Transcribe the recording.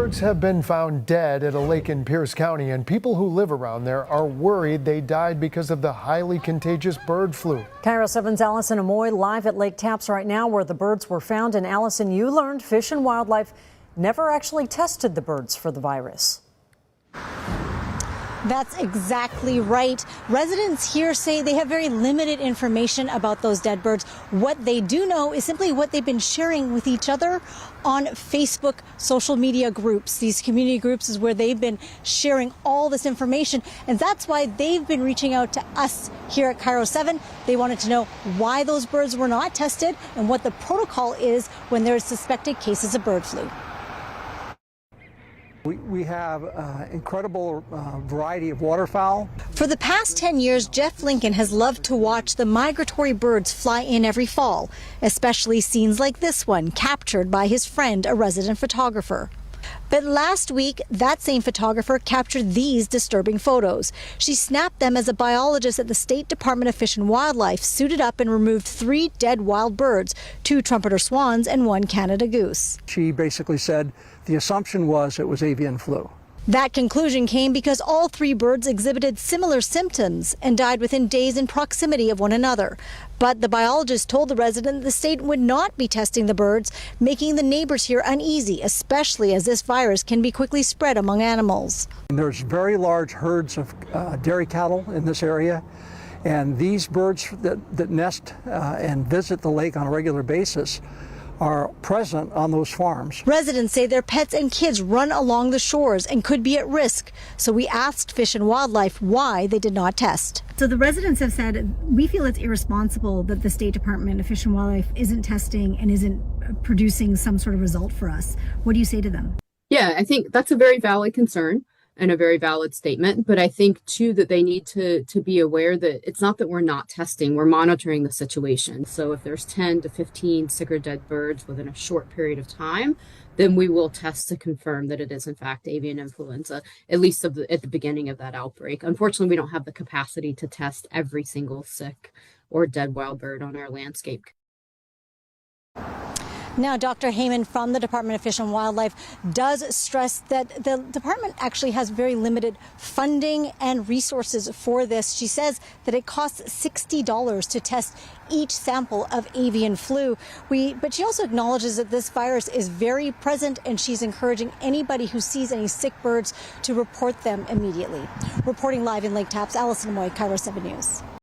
birds have been found dead at a lake in Pierce County, and people who live around there are worried they died because of the highly contagious bird flu. KIRO 7's Allison Amoy live at Lake Tapps right now where the birds were found. And Allison, you learned Fish and Wildlife never actually tested the birds for the virus. That's exactly right. Residents here say they have very limited information about those dead birds. What they do know is simply what they've been sharing with each other on Facebook social media groups. These community groups is where they've been sharing all this information. And that's why they've been reaching out to us here at KIRO 7. They wanted to know why those birds were not tested and what the protocol is when there's suspected cases of bird flu. We have an incredible variety of waterfowl. For the past 10 years, Jeff Lincoln has loved to watch the migratory birds fly in every fall, especially scenes like this one, captured by his friend, a resident photographer. But last week, that same photographer captured these disturbing photos. She snapped them as a biologist at the State Department of Fish and Wildlife suited up and removed 3 dead wild birds, 2 trumpeter swans and 1 Canada goose. She basically said the assumption was it was avian flu. That conclusion came because all 3 birds exhibited similar symptoms and died within days in proximity of one another. But the biologist told the resident the state would not be testing the birds, making the neighbors here uneasy, especially as this virus can be quickly spread among animals. And there's very large herds of dairy cattle in this area, and these birds that nest and visit the lake on a regular basis are present on those farms. Residents say their pets and kids run along the shores and could be at risk. So we asked Fish and Wildlife why they did not test. So the residents have said, we feel it's irresponsible that the State Department of Fish and Wildlife isn't testing and isn't producing some sort of result for us. What do you say to them? Yeah, I think that's a very valid concern and a very valid statement. But I think, too, that they need to be aware that it's not that we're not testing, we're monitoring the situation. So if there's 10 to 15 sick or dead birds within a short period of time, then we will test to confirm that it is, in fact, avian influenza, at least at the beginning of that outbreak. Unfortunately, we don't have the capacity to test every single sick or dead wild bird on our landscape. Now, Dr. Heyman from the Department of Fish and Wildlife does stress that the department actually has very limited funding and resources for this. She says that it costs $60 to test each sample of avian flu. But she also acknowledges that this virus is very present, and she's encouraging anybody who sees any sick birds to report them immediately. Reporting live in Lake Tapps, Allison Amoy, KIRO 7 News.